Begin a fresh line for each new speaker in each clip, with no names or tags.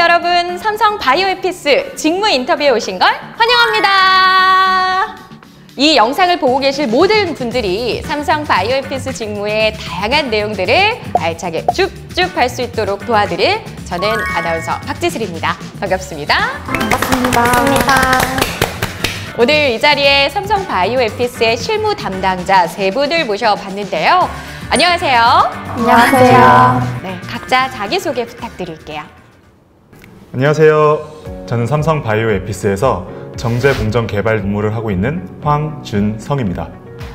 여러분, 삼성 바이오에피스 직무 인터뷰에 오신 걸 환영합니다. 이 영상을 보고 계실 모든 분들이 삼성 바이오에피스 직무의 다양한 내용들을 알차게 쭉쭉 할 수 있도록 도와드릴 저는 아나운서 박지슬입니다. 반갑습니다.
반갑습니다.
오늘 이 자리에 삼성 바이오에피스의 실무 담당자 세 분을 모셔봤는데요. 안녕하세요.
안녕하세요.
네, 각자 자기소개 부탁드릴게요.
안녕하세요. 저는 삼성 바이오에피스에서 정제 공정 개발 업무를 하고 있는 황준성입니다.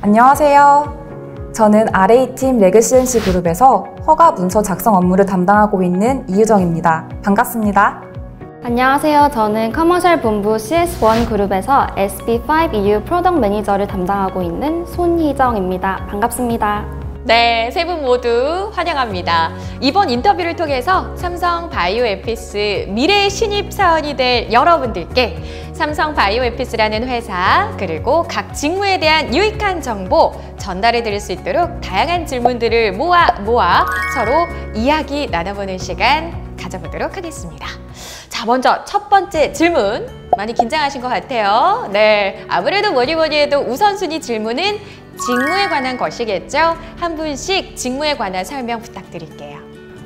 안녕하세요. 저는 RA팀 레그시엔시 그룹에서 허가 문서 작성 업무를 담당하고 있는 이유정입니다. 반갑습니다.
안녕하세요. 저는 커머셜 본부 CS1 그룹에서 SB5EU 프로덕트 매니저를 담당하고 있는 손희정입니다. 반갑습니다.
네, 세 분 모두 환영합니다. 이번 인터뷰를 통해서 삼성 바이오에피스 미래 신입 사원이 될 여러분들께 삼성 바이오에피스라는 회사 그리고 각 직무에 대한 유익한 정보 전달해 드릴 수 있도록 다양한 질문들을 모아 서로 이야기 나눠보는 시간 가져보도록 하겠습니다. 자, 먼저 첫 번째 질문. 많이 긴장하신 것 같아요. 네, 아무래도 뭐니 해도 우선순위 질문은 직무에 관한 것이겠죠? 한 분씩 직무에 관한 설명 부탁드릴게요.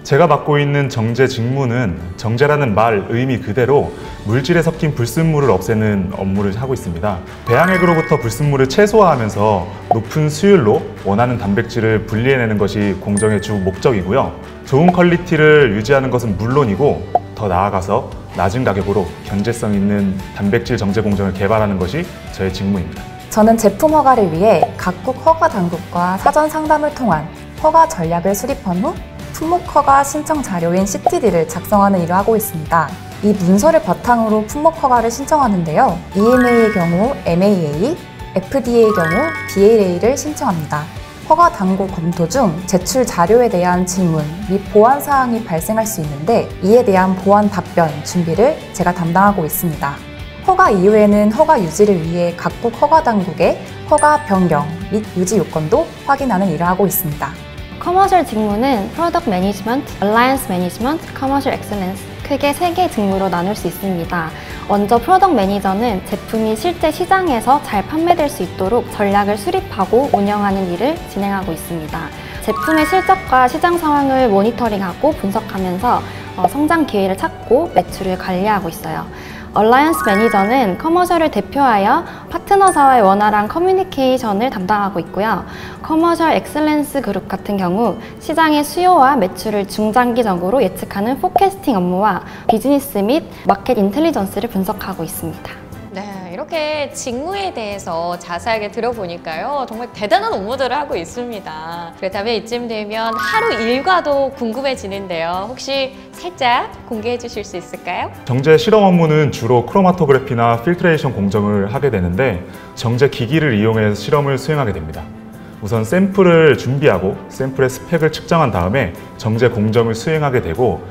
제가 맡고 있는 정제 직무는 정제라는 말 의미 그대로 물질에 섞인 불순물을 없애는 업무를 하고 있습니다. 배양액으로부터 불순물을 최소화하면서 높은 수율로 원하는 단백질을 분리해내는 것이 공정의 주 목적이고요. 좋은 퀄리티를 유지하는 것은 물론이고 더 나아가서 낮은 가격으로 경제성 있는 단백질 정제 공정을 개발하는 것이 저의 직무입니다.
저는 제품 허가를 위해 각국 허가 당국과 사전 상담을 통한 허가 전략을 수립한 후 품목 허가 신청 자료인 CTD를 작성하는 일을 하고 있습니다. 이 문서를 바탕으로 품목 허가를 신청하는데요. EMA의 경우 MAA, FDA의 경우 BLA를 신청합니다. 허가 당국 검토 중 제출 자료에 대한 질문 및 보완 사항이 발생할 수 있는데 이에 대한 보완 답변 준비를 제가 담당하고 있습니다. 허가 이후에는 허가 유지를 위해 각국 허가 당국의 허가 변경 및 유지 요건도 확인하는 일을 하고 있습니다.
커머셜 직무는 프로덕트 매니지먼트, 얼라이언스 매니지먼트, 커머셜 엑셀런스 크게 3개의 직무로 나눌 수 있습니다. 먼저 프로덕트 매니저는 제품이 실제 시장에서 잘 판매될 수 있도록 전략을 수립하고 운영하는 일을 진행하고 있습니다. 제품의 실적과 시장 상황을 모니터링하고 분석하면서 성장 기회를 찾고 매출을 관리하고 있어요. 얼라이언스 매니저는 커머셜을 대표하여 파트너사와의 원활한 커뮤니케이션을 담당하고 있고요. 커머셜 엑셀런스 그룹 같은 경우 시장의 수요와 매출을 중장기적으로 예측하는 포캐스팅 업무와 비즈니스 및 마켓 인텔리전스를 분석하고 있습니다.
네, 이렇게 직무에 대해서 자세하게 들어보니까요. 정말 대단한 업무들을 하고 있습니다. 그렇다면 이쯤 되면 하루 일과도 궁금해지는데요. 혹시 살짝 공개해 주실 수 있을까요?
정제 실험 업무는 주로 크로마토그래피나 필트레이션 공정을 하게 되는데 정제 기기를 이용해서 실험을 수행하게 됩니다. 우선 샘플을 준비하고 샘플의 스펙을 측정한 다음에 정제 공정을 수행하게 되고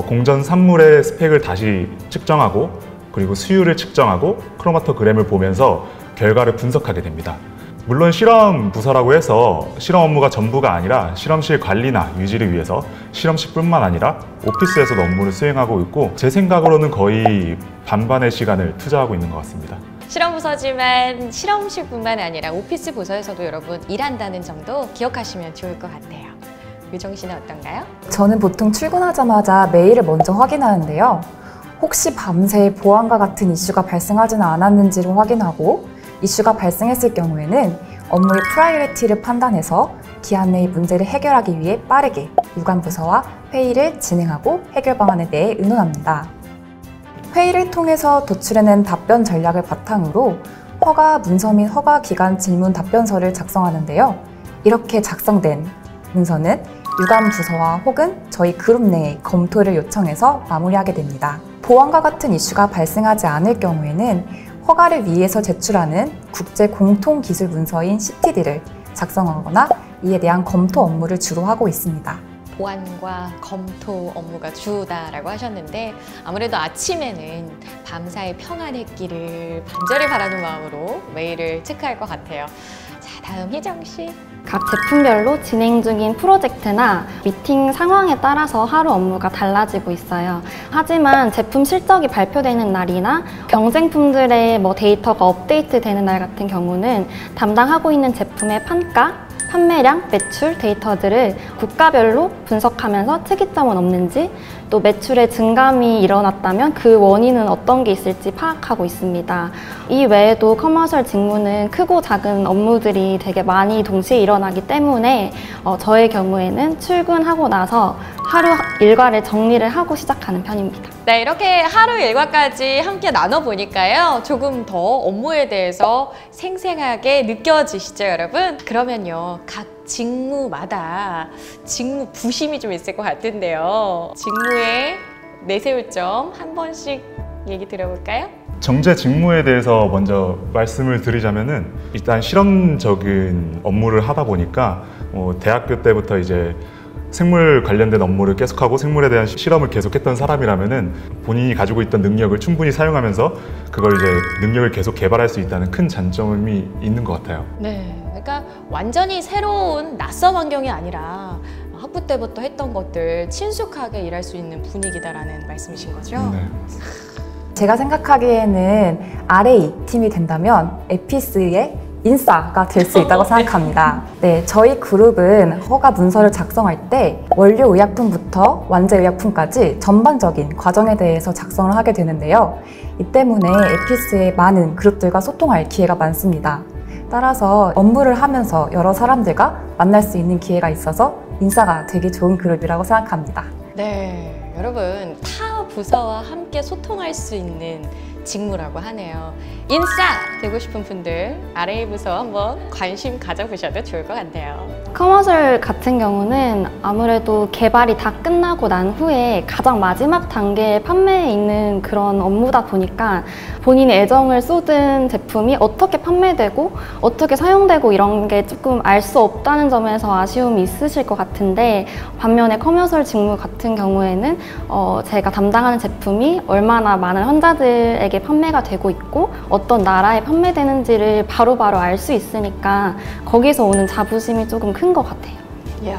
공전 산물의 스펙을 다시 측정하고 그리고 수율을 측정하고 크로마토그램을 보면서 결과를 분석하게 됩니다. 물론 실험 부서라고 해서 실험 업무가 전부가 아니라 실험실 관리나 유지를 위해서 실험실뿐만 아니라 오피스에서도 업무를 수행하고 있고 제 생각으로는 거의 반반의 시간을 투자하고 있는 것 같습니다.
실험 부서지만 실험실뿐만 아니라 오피스 부서에서도 여러분 일한다는 점도 기억하시면 좋을 것 같아요. 유정 씨는 어떤가요?
저는 보통 출근하자마자 메일을 먼저 확인하는데요. 혹시 밤새 보안과 같은 이슈가 발생하지는 않았는지를 확인하고 이슈가 발생했을 경우에는 업무의 프라이어리티를 판단해서 기한 내의 문제를 해결하기 위해 빠르게 유관부서와 회의를 진행하고 해결 방안에 대해 의논합니다. 회의를 통해서 도출해낸 답변 전략을 바탕으로 허가 문서 및 허가 기간 질문 답변서를 작성하는데요. 이렇게 작성된 문서는 유관부서와 혹은 저희 그룹 내에 검토를 요청해서 마무리하게 됩니다. 보안과 같은 이슈가 발생하지 않을 경우에는 허가를 위해서 제출하는 국제 공통 기술 문서인 CTD를 작성하거나 이에 대한 검토 업무를 주로 하고 있습니다.
보안과 검토 업무가 주다라고 하셨는데 아무래도 아침에는 밤사이 평안했기를 간절히 바라는 마음으로 메일을 체크할 것 같아요. 자, 다음 희정 씨.
각 제품별로 진행 중인 프로젝트나 미팅 상황에 따라서 하루 업무가 달라지고 있어요. 하지만 제품 실적이 발표되는 날이나 경쟁품들의 데이터가 업데이트되는 날 같은 경우는 담당하고 있는 제품의 판가, 판매량, 매출 데이터들을 국가별로 분석하면서 특이점은 없는지, 또 매출의 증감이 일어났다면 그 원인은 어떤 게 있을지 파악하고 있습니다. 이 외에도 커머셜 직무는 크고 작은 업무들이 되게 많이 동시에 일어나기 때문에 저의 경우에는 출근하고 나서 하루 일과를 정리를 하고 시작하는 편입니다.
네, 이렇게 하루 일과까지 함께 나눠보니까요. 조금 더 업무에 대해서 생생하게 느껴지시죠, 여러분? 그러면요, 각 직무마다 직무 부심이 좀 있을 것 같은데요. 직무에 내세울 점 한 번씩 얘기 들어볼까요?
정제 직무에 대해서 먼저 말씀을 드리자면은 일단 실험적인 업무를 하다 보니까 대학교 때부터 이제 생물 관련된 업무를 계속하고 생물에 대한 실험을 계속했던 사람이라면은 본인이 가지고 있던 능력을 충분히 사용하면서 그걸 이제 능력을 계속 개발할 수 있다는 큰 장점이 있는 것 같아요.
네, 그러니까 완전히 새로운 낯선 환경이 아니라 학부 때부터 했던 것들 친숙하게 일할 수 있는 분위기다라는 말씀이신 거죠?
네.
제가 생각하기에는 RA 팀이 된다면 에피스의 인싸가 될 수 있다고 생각합니다. 네, 저희 그룹은 허가 문서를 작성할 때 원료 의약품부터 완제 의약품까지 전반적인 과정에 대해서 작성을 하게 되는데요. 이 때문에 에피스의 많은 그룹들과 소통할 기회가 많습니다. 따라서 업무를 하면서 여러 사람들과 만날 수 있는 기회가 있어서 인싸가 되게 좋은 그룹이라고 생각합니다.
네, 여러분 타 부서와 함께 소통할 수 있는 직무라고 하네요. 인싸 되고 싶은 분들 RA 부서 한번 관심 가져보셔도 좋을 것 같네요.
커머셜 같은 경우는 아무래도 개발이 다 끝나고 난 후에 가장 마지막 단계에 판매에 있는 그런 업무다 보니까 본인의 애정을 쏟은 제품이 어떻게 판매되고 어떻게 사용되고 이런 게 조금 알 수 없다는 점에서 아쉬움이 있으실 것 같은데, 반면에 커머셜 직무 같은 경우에는 제가 담당하는 제품이 얼마나 많은 환자들에게 판매가 되고 있고 어떤 나라에 판매되는지를 바로바로 알 수 있으니까 거기서 오는 자부심이 조금 큰 것 같아요.
이야,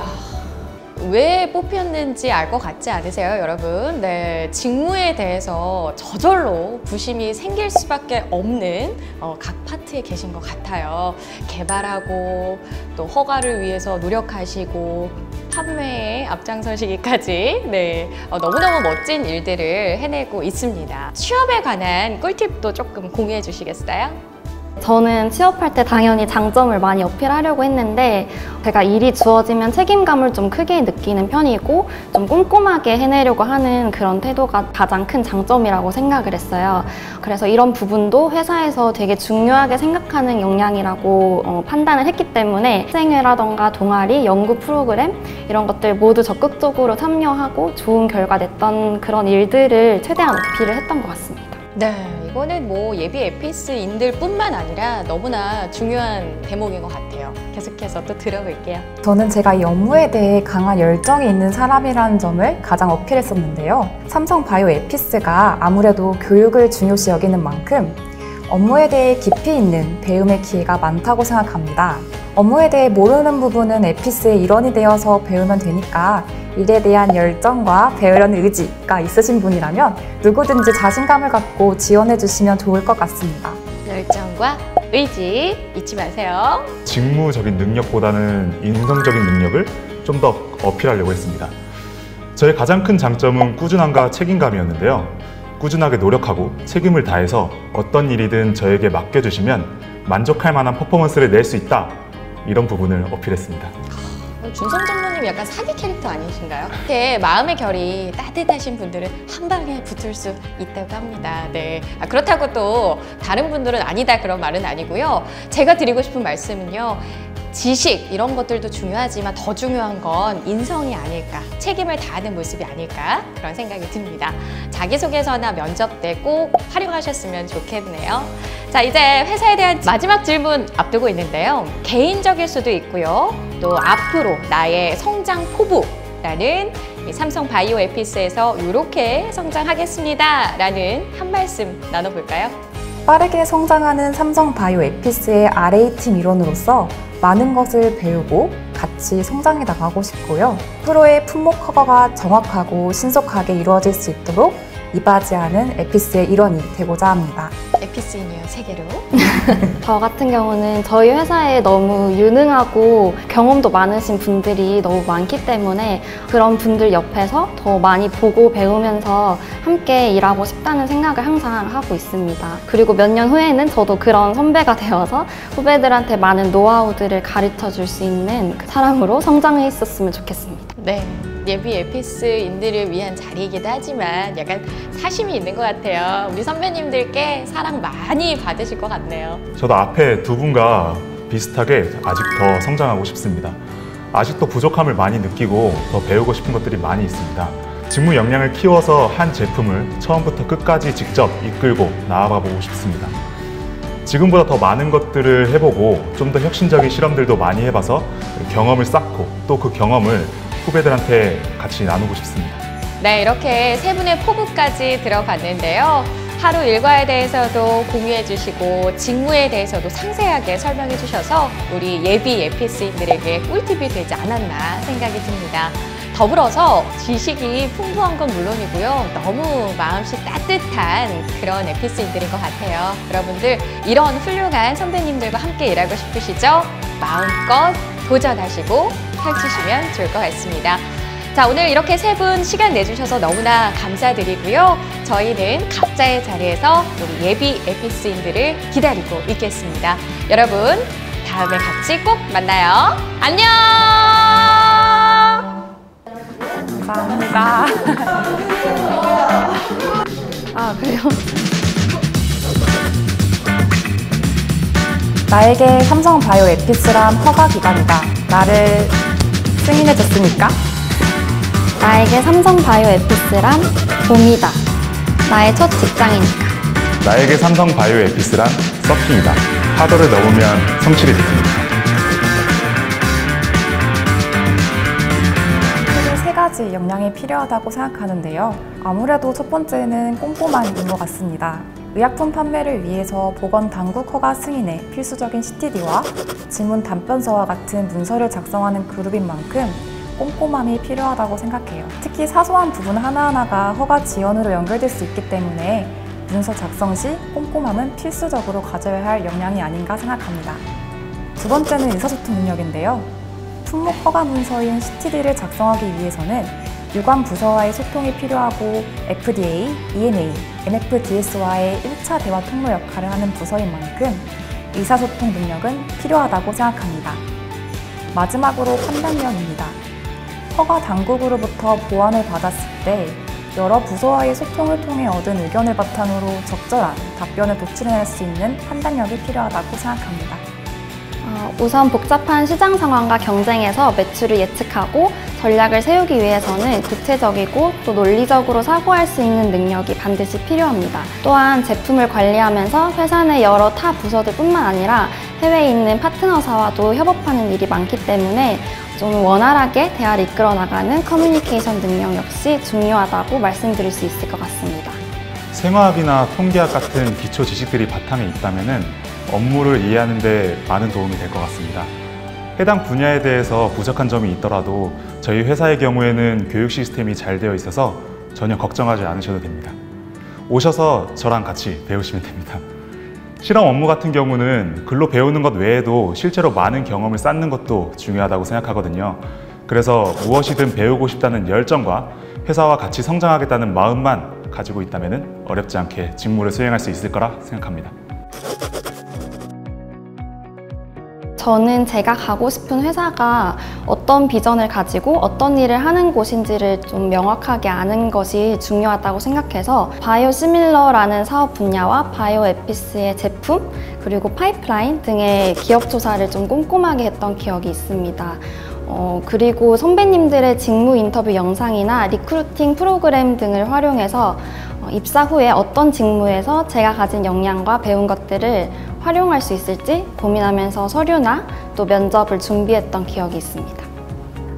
왜 뽑혔는지 알 것 같지 않으세요, 여러분? 네, 직무에 대해서 저절로 부심이 생길 수밖에 없는 각 파트에 계신 것 같아요. 개발하고 또 허가를 위해서 노력하시고 판매에 앞장서시기까지 네, 너무너무 멋진 일들을 해내고 있습니다. 취업에 관한 꿀팁도 조금 공유해 주시겠어요?
저는 취업할 때 당연히 장점을 많이 어필하려고 했는데, 제가 일이 주어지면 책임감을 좀 크게 느끼는 편이고 좀 꼼꼼하게 해내려고 하는 그런 태도가 가장 큰 장점이라고 생각을 했어요. 그래서 이런 부분도 회사에서 되게 중요하게 생각하는 역량이라고 판단을 했기 때문에 학생회라던가 동아리, 연구 프로그램 이런 것들 모두 적극적으로 참여하고 좋은 결과 냈던 그런 일들을 최대한 어필을 했던 것 같습니다.
네, 이거는 뭐 예비 에피스인들 뿐만 아니라 너무나 중요한 대목인 것 같아요. 계속해서 또 들어볼게요.
저는 제가 이 업무에 대해 강한 열정이 있는 사람이라는 점을 가장 어필했었는데요. 삼성 바이오 에피스가 아무래도 교육을 중요시 여기는 만큼 업무에 대해 깊이 있는 배움의 기회가 많다고 생각합니다. 업무에 대해 모르는 부분은 에피스의 일원이 되어서 배우면 되니까 일에 대한 열정과 배우려는 의지가 있으신 분이라면 누구든지 자신감을 갖고 지원해 주시면 좋을 것 같습니다.
열정과 의지 잊지 마세요.
직무적인 능력보다는 인성적인 능력을 좀 더 어필하려고 했습니다. 저의 가장 큰 장점은 꾸준함과 책임감이었는데요. 꾸준하게 노력하고 책임을 다해서 어떤 일이든 저에게 맡겨주시면 만족할 만한 퍼포먼스를 낼 수 있다. 이런 부분을 어필했습니다.
준성 전무님 약간 사기 캐릭터 아니신가요? 이렇게 마음의 결이 따뜻하신 분들은 한 방에 붙을 수 있다고 합니다. 네, 그렇다고 또 다른 분들은 아니다 그런 말은 아니고요. 제가 드리고 싶은 말씀은요. 지식 이런 것들도 중요하지만 더 중요한 건 인성이 아닐까, 책임을 다하는 모습이 아닐까 그런 생각이 듭니다. 자기소개서나 면접 때 꼭 활용하셨으면 좋겠네요. 자, 이제 회사에 대한 마지막 질문 앞두고 있는데요. 개인적일 수도 있고요. 또 앞으로 나의 성장 포부라는 삼성 바이오 에피스에서 이렇게 성장하겠습니다 라는 한 말씀 나눠볼까요?
빠르게 성장하는 삼성바이오에피스의 RA팀 일원으로서 많은 것을 배우고 같이 성장해 나가고 싶고요. 프로의 품목 커버가 정확하고 신속하게 이루어질 수 있도록 이바지하는 에피스의 일원이 되고자 합니다.
에피스인이요, 세계로.
저 같은 경우는 저희 회사에 너무 유능하고 경험도 많으신 분들이 너무 많기 때문에 그런 분들 옆에서 더 많이 보고 배우면서 함께 일하고 싶다는 생각을 항상 하고 있습니다. 그리고 몇 년 후에는 저도 그런 선배가 되어서 후배들한테 많은 노하우들을 가르쳐 줄 수 있는 사람으로 성장해 있었으면 좋겠습니다.
네, 예비 에피스인들을 위한 자리이기도 하지만 약간 사심이 있는 것 같아요. 우리 선배님들께 사랑 많이 받으실 것 같네요.
저도 앞에 두 분과 비슷하게 아직 더 성장하고 싶습니다. 아직도 부족함을 많이 느끼고 더 배우고 싶은 것들이 많이 있습니다. 직무 역량을 키워서 한 제품을 처음부터 끝까지 직접 이끌고 나아가 보고 싶습니다. 지금보다 더 많은 것들을 해보고 좀 더 혁신적인 실험들도 많이 해봐서 경험을 쌓고 또 그 경험을 후배들한테 같이 나누고 싶습니다.
네, 이렇게 세 분의 포부까지 들어봤는데요. 하루 일과에 대해서도 공유해 주시고 직무에 대해서도 상세하게 설명해 주셔서 우리 예비 에피스인들에게 꿀팁이 되지 않았나 생각이 듭니다. 더불어서 지식이 풍부한 건 물론이고요. 너무 마음씨 따뜻한 그런 에피스인들인 것 같아요. 여러분들 이런 훌륭한 선배님들과 함께 일하고 싶으시죠? 마음껏 도전하시고 펼치시면 좋을 것 같습니다. 자, 오늘 이렇게 세 분 시간 내주셔서 너무나 감사드리고요. 저희는 각자의 자리에서 우리 예비 에피스인들을 기다리고 있겠습니다. 여러분, 다음에 같이 꼭 만나요. 안녕!
감사합니다.
아, 그래요?
나에게 삼성바이오에피스란 허가기관이다. 나를 승인해줬으니까.
나에게 삼성바이오에피스란 봄이다. 나의 첫 직장이니까.
나에게 삼성바이오에피스란 서핑이다. 파도를 넘으면 성취를 느낍니다.
크게 세 가지 역량이 필요하다고 생각하는데요. 아무래도 첫 번째는 꼼꼼함인 것 같습니다. 의약품 판매를 위해서 보건당국 허가 승인에 필수적인 CTD와 지문 답변서와 같은 문서를 작성하는 그룹인 만큼 꼼꼼함이 필요하다고 생각해요. 특히 사소한 부분 하나하나가 허가 지연으로 연결될 수 있기 때문에 문서 작성 시 꼼꼼함은 필수적으로 가져야 할 역량이 아닌가 생각합니다. 두 번째는 의사소통 능력인데요. 품목 허가 문서인 CTD를 작성하기 위해서는 유관 부서와의 소통이 필요하고 FDA, EMA, NFDS와의 1차 대화 통로 역할을 하는 부서인 만큼 의사소통 능력은 필요하다고 생각합니다. 마지막으로 판단력입니다. 허가 당국으로부터 보완을 받았을 때 여러 부서와의 소통을 통해 얻은 의견을 바탕으로 적절한 답변을 도출해낼 수 있는 판단력이 필요하다고 생각합니다.
우선 복잡한 시장 상황과 경쟁에서 매출을 예측하고 전략을 세우기 위해서는 구체적이고 또 논리적으로 사고할 수 있는 능력이 반드시 필요합니다. 또한 제품을 관리하면서 회사 내 여러 타 부서들뿐만 아니라 해외에 있는 파트너사와도 협업하는 일이 많기 때문에 좀 원활하게 대화를 이끌어 나가는 커뮤니케이션 능력 역시 중요하다고 말씀드릴 수 있을 것 같습니다.
생화학이나 통계학 같은 기초 지식들이 바탕에 있다면 업무를 이해하는 데 많은 도움이 될 것 같습니다. 해당 분야에 대해서 부족한 점이 있더라도 저희 회사의 경우에는 교육 시스템이 잘 되어 있어서 전혀 걱정하지 않으셔도 됩니다. 오셔서 저랑 같이 배우시면 됩니다. 실험 업무 같은 경우는 글로 배우는 것 외에도 실제로 많은 경험을 쌓는 것도 중요하다고 생각하거든요. 그래서 무엇이든 배우고 싶다는 열정과 회사와 같이 성장하겠다는 마음만 가지고 있다면 어렵지 않게 직무를 수행할 수 있을 거라 생각합니다.
저는 제가 가고 싶은 회사가 어떤 비전을 가지고 어떤 일을 하는 곳인지를 좀 명확하게 아는 것이 중요하다고 생각해서 바이오시밀러라는 사업 분야와 바이오에피스의 제품 그리고 파이프라인 등의 기업 조사를 좀 꼼꼼하게 했던 기억이 있습니다. 그리고 선배님들의 직무 인터뷰 영상이나 리크루팅 프로그램 등을 활용해서 입사 후에 어떤 직무에서 제가 가진 역량과 배운 것들을 활용할 수 있을지 고민하면서 서류나 또 면접을 준비했던 기억이 있습니다.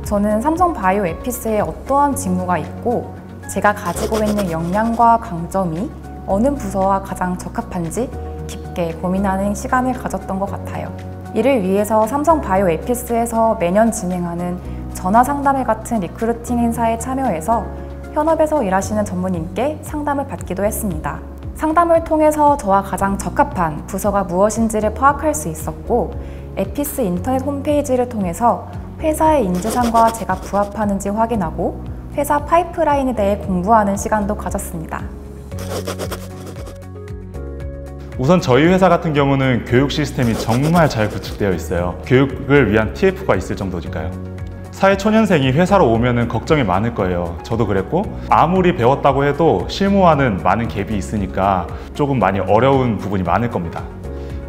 저는 삼성바이오에피스에 어떠한 직무가 있고 제가 가지고 있는 역량과 강점이 어느 부서와 가장 적합한지 깊게 고민하는 시간을 가졌던 것 같아요. 이를 위해서 삼성 바이오 에피스에서 매년 진행하는 전화 상담회 같은 리크루팅 행사에 참여해서 현업에서 일하시는 전문인께 상담을 받기도 했습니다. 상담을 통해서 저와 가장 적합한 부서가 무엇인지를 파악할 수 있었고, 에피스 인터넷 홈페이지를 통해서 회사의 인재상과 제가 부합하는지 확인하고 회사 파이프라인에 대해 공부하는 시간도 가졌습니다.
우선 저희 회사 같은 경우는 교육 시스템이 정말 잘 구축되어 있어요. 교육을 위한 TF가 있을 정도니까요. 사회 초년생이 회사로 오면은 걱정이 많을 거예요. 저도 그랬고, 아무리 배웠다고 해도 실무와는 많은 갭이 있으니까 조금 많이 어려운 부분이 많을 겁니다.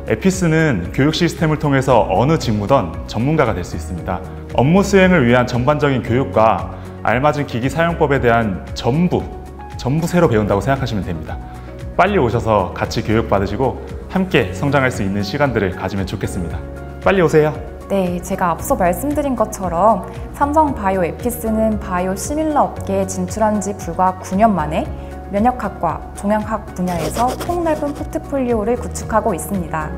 에피스는 교육 시스템을 통해서 어느 직무든 전문가가 될 수 있습니다. 업무 수행을 위한 전반적인 교육과 알맞은 기기 사용법에 대한 전부 새로 배운다고 생각하시면 됩니다. 빨리 오셔서 같이 교육받으시고 함께 성장할 수 있는 시간들을 가지면 좋겠습니다. 빨리 오세요.
네, 제가 앞서 말씀드린 것처럼 삼성 바이오 에피스는 바이오 시밀러 업계에 진출한 지 불과 9년 만에 면역학과, 종양학 분야에서 폭넓은 포트폴리오를 구축하고 있습니다.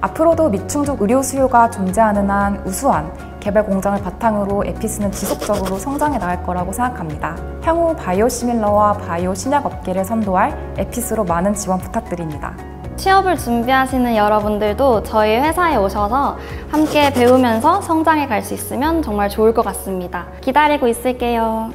앞으로도 미충족 의료 수요가 존재하는 한 우수한 개발 공장을 바탕으로 에피스는 지속적으로 성장해 나갈 거라고 생각합니다. 향후 바이오 시밀러와 바이오 신약 업계를 선도할 에피스로 많은 지원 부탁드립니다.
취업을 준비하시는 여러분들도 저희 회사에 오셔서 함께 배우면서 성장해 갈 수 있으면 정말 좋을 것 같습니다. 기다리고 있을게요.